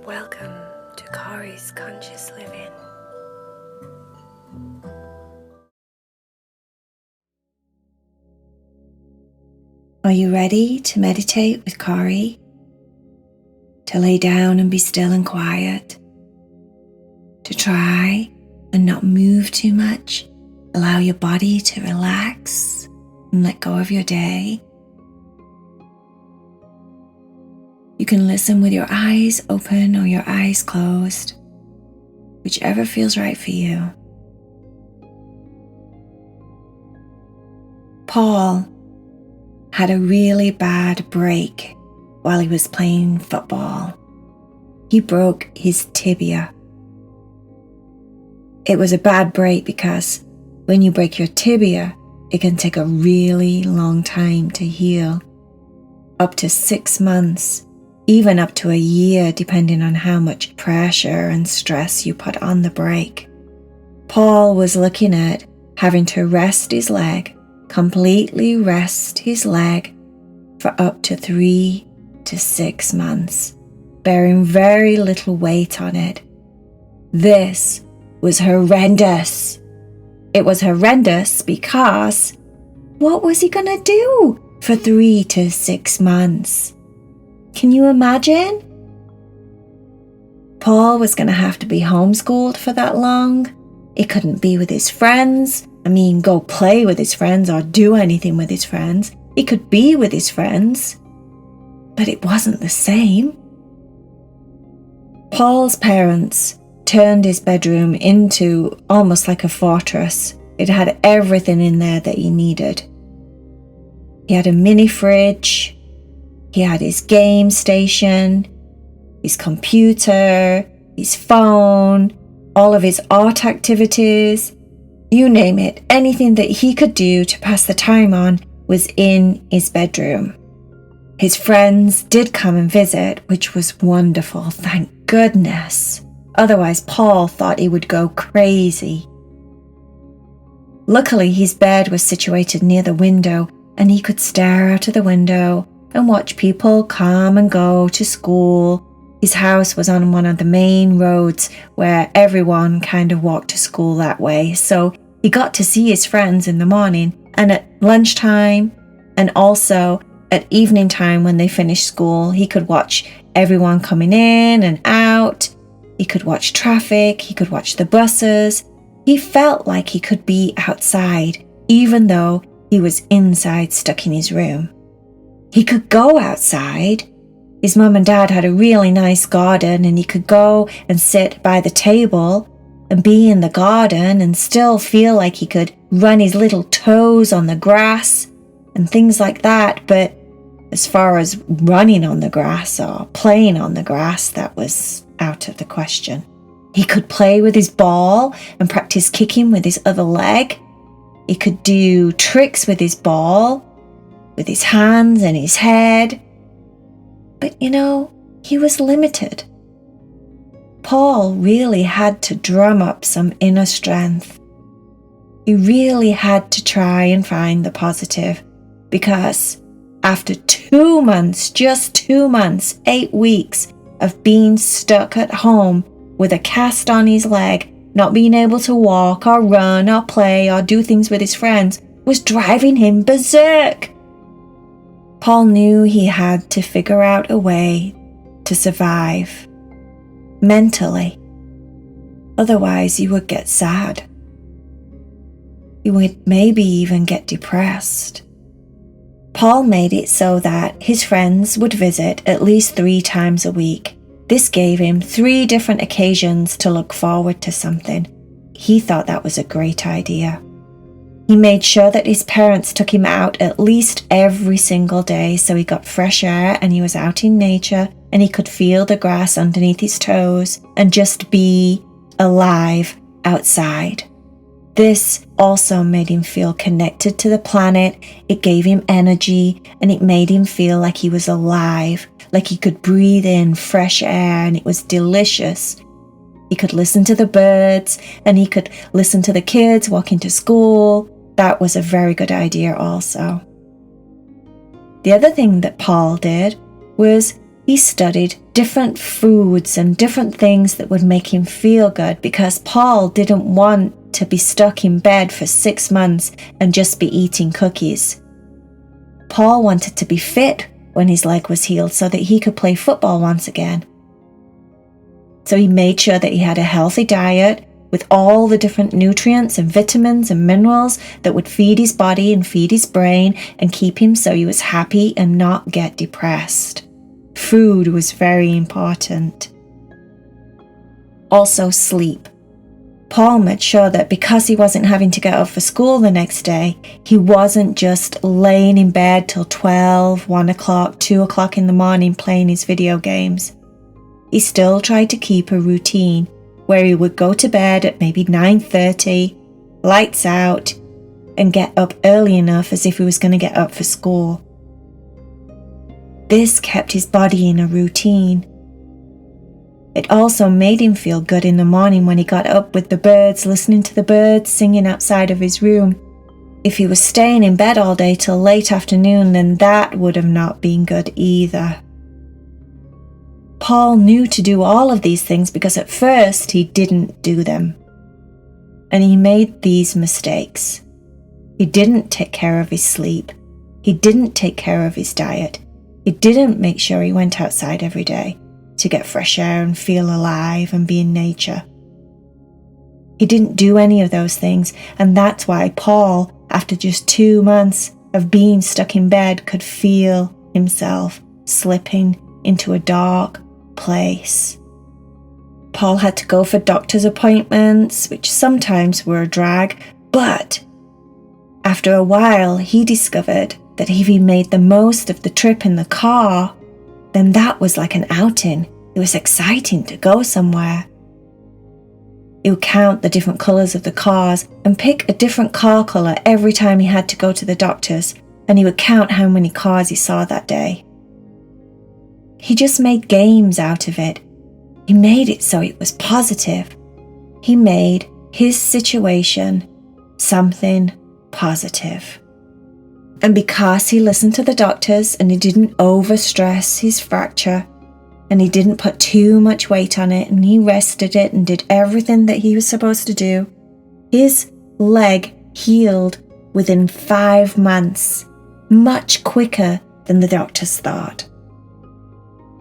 Welcome to Corys Conscious Living. Are you ready to meditate with Cory? To lay down and be still and quiet? To try and not move too much? Allow your body to relax and let go of your day? You can listen with your eyes open or your eyes closed, whichever feels right for you. Paul had a really bad break while he was playing football. He broke his tibia. It was a bad break because when you break your tibia, it can take a really long time to heal. Up to 6 months. Even up to a year, depending on how much pressure and stress you put on the break. Paul was looking at having to rest his leg, completely rest his leg for up to 3 to 6 months, bearing very little weight on it. This was horrendous. It was horrendous because what was he going to do for 3 to 6 months? Can you imagine? Paul was going to have to be homeschooled for that long. He couldn't be with his friends. Go play with his friends or do anything with his friends. He could be with his friends, but it wasn't the same. Paul's parents turned his bedroom into almost like a fortress. It had everything in there that he needed. He had a mini fridge. He had his game station, his computer, his phone, all of his art activities. You name it, anything that he could do to pass the time on was in his bedroom. His friends did come and visit, which was wonderful, thank goodness. Otherwise, Paul thought he would go crazy. Luckily, his bed was situated near the window, and he could stare out of the window and watch people come and go to school. His house was on one of the main roads where everyone kind of walked to school that way. So he got to see his friends in the morning and at lunchtime, and also at evening time when they finished school. He could watch everyone coming in and out. He could watch traffic. He could watch the buses. He felt like he could be outside, even though he was inside stuck in his room. He could go outside. His mum and dad had a really nice garden, and he could go and sit by the table and be in the garden and still feel like he could run his little toes on the grass and things like that. But as far as running on the grass or playing on the grass, that was out of the question. He could play with his ball and practice kicking with his other leg. He could do tricks with his ball, with his hands and his head. But he was limited. Paul really had to drum up some inner strength. He really had to try and find the positive, because after 2 months, just 2 months, 8 weeks of being stuck at home with a cast on his leg, not being able to walk or run or play or do things with his friends, was driving him berserk. Paul knew he had to figure out a way to survive mentally. Otherwise, he would get sad. He would maybe even get depressed. Paul made it so that his friends would visit at least 3 times a week. This gave him 3 different occasions to look forward to something. He thought that was a great idea. He made sure that his parents took him out at least every single day so he got fresh air and he was out in nature and he could feel the grass underneath his toes and just be alive outside. This also made him feel connected to the planet. It gave him energy and it made him feel like he was alive, like he could breathe in fresh air and it was delicious. He could listen to the birds and he could listen to the kids walking to school. That was a very good idea also. The other thing that Paul did was he studied different foods and different things that would make him feel good, because Paul didn't want to be stuck in bed for 6 months and just be eating cookies. Paul wanted to be fit when his leg was healed so that he could play football once again. So he made sure that he had a healthy diet with all the different nutrients and vitamins and minerals that would feed his body and feed his brain and keep him so he was happy and not get depressed. Food was very important. Also sleep. Paul made sure that because he wasn't having to get up for school the next day, he wasn't just laying in bed till 12, 1 o'clock, 2 o'clock in the morning playing his video games. He still tried to keep a routine where he would go to bed at maybe 9:30, lights out, and get up early enough as if he was going to get up for school. This kept his body in a routine. It also made him feel good in the morning when he got up with the birds, listening to the birds singing outside of his room. If he was staying in bed all day till late afternoon, then that would have not been good either. Paul knew to do all of these things because at first he didn't do them. And he made these mistakes. He didn't take care of his sleep. He didn't take care of his diet. He didn't make sure he went outside every day to get fresh air and feel alive and be in nature. He didn't do any of those things, and that's why Paul, after just 2 months of being stuck in bed, could feel himself slipping into a dark place. Paul had to go for doctor's appointments, which sometimes were a drag, but after a while he discovered that if he made the most of the trip in the car, then that was like an outing. It was exciting to go somewhere. He would count the different colours of the cars and pick a different car colour every time he had to go to the doctor's, and he would count how many cars he saw that day. He just made games out of it. He made it so it was positive. He made his situation something positive. And because he listened to the doctors and he didn't overstress his fracture, and he didn't put too much weight on it, and he rested it and did everything that he was supposed to do, his leg healed within 5 months, much quicker than the doctors thought.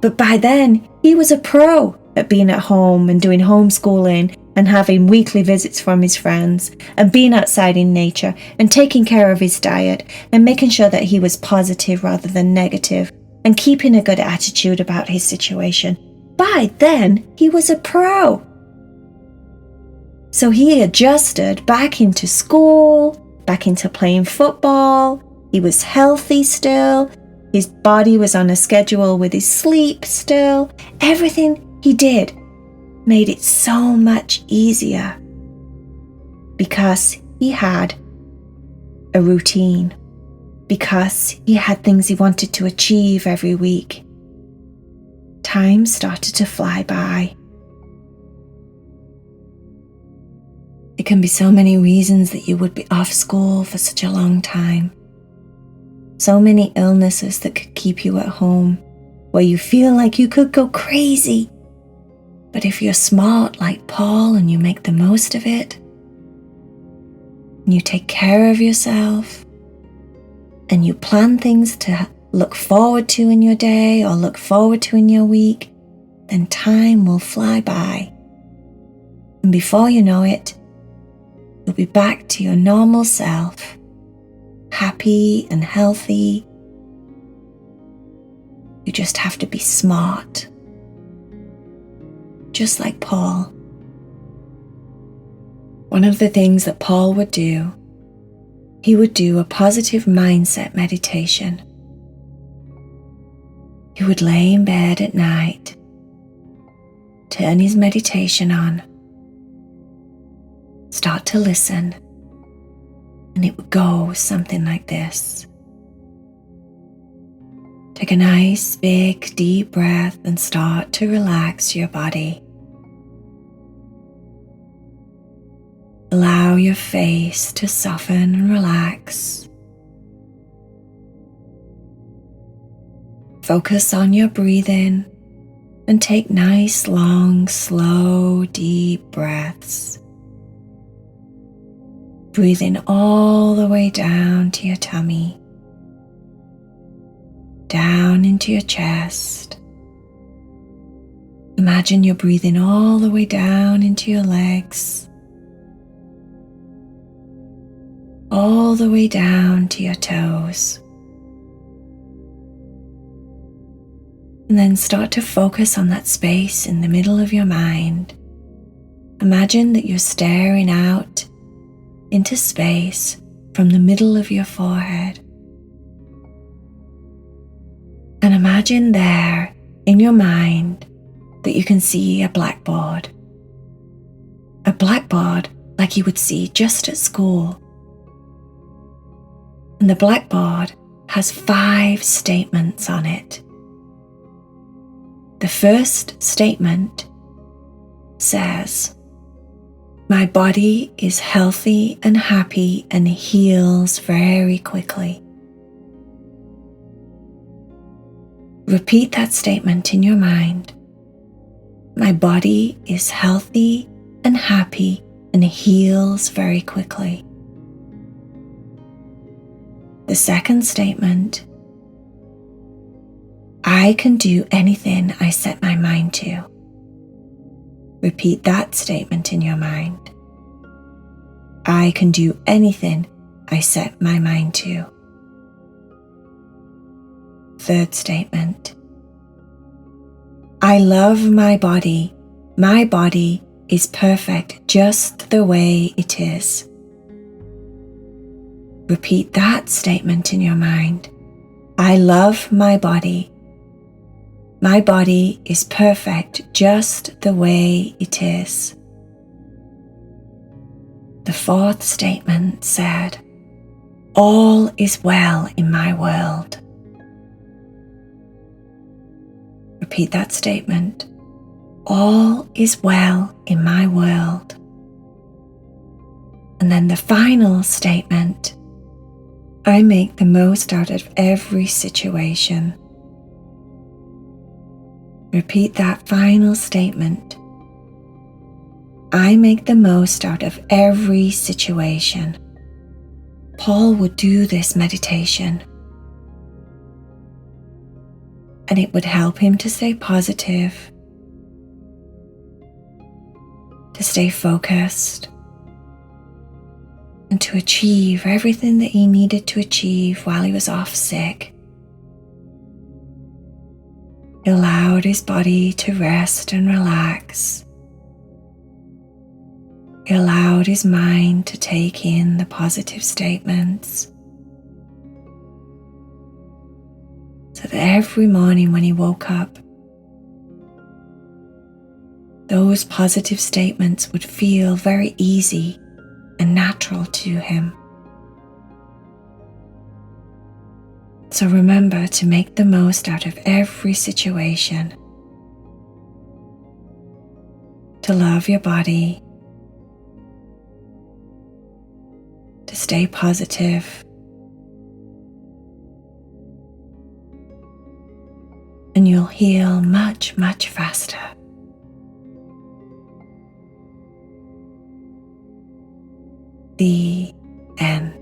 But by then, he was a pro at being at home and doing homeschooling and having weekly visits from his friends and being outside in nature and taking care of his diet and making sure that he was positive rather than negative and keeping a good attitude about his situation. By then, he was a pro. So he adjusted back into school, back into playing football. He was healthy still. His body was on a schedule with his sleep still. Everything he did made it so much easier because he had a routine, because he had things he wanted to achieve every week. Time started to fly by. There can be so many reasons that you would be off school for such a long time. So many illnesses that could keep you at home, where you feel like you could go crazy. But if you're smart like Paul and you make the most of it, and you take care of yourself, and you plan things to look forward to in your day or look forward to in your week, then time will fly by. And before you know it, you'll be back to your normal self, happy and healthy. You just have to be smart, just like Paul. One of the things that Paul would do, he would do a positive mindset meditation. He would lay in bed at night, turn his meditation on, start to listen, and it would go something like this. Take a nice, big, deep breath and start to relax your body. Allow your face to soften and relax. Focus on your breathing and take nice, long, slow, deep breaths. Breathing all the way down to your tummy, down into your chest. Imagine you're breathing all the way down into your legs, all the way down to your toes. And then start to focus on that space in the middle of your mind. Imagine that you're staring out into space from the middle of your forehead. And imagine there in your mind that you can see a blackboard. A blackboard like you would see just at school. And the blackboard has 5 statements on it. The first statement says, "My body is healthy and happy and heals very quickly." Repeat that statement in your mind. My body is healthy and happy and heals very quickly. The second statement, I can do anything I set my mind to. Repeat that statement in your mind. I can do anything I set my mind to. Third statement, I love my body. My body is perfect just the way it is. Repeat that statement in your mind. I love my body. My body is perfect just the way it is. The fourth statement said, all is well in my world. Repeat that statement. All is well in my world. And then the final statement, I make the most out of every situation. Repeat that final statement. I make the most out of every situation. Paul would do this meditation, and it would help him to stay positive, to stay focused, and to achieve everything that he needed to achieve while he was off sick. He allowed his body to rest and relax. He allowed his mind to take in the positive statements, so that every morning when he woke up, those positive statements would feel very easy and natural to him. So remember to make the most out of every situation, to love your body, to stay positive, and you'll heal much, much faster. The end.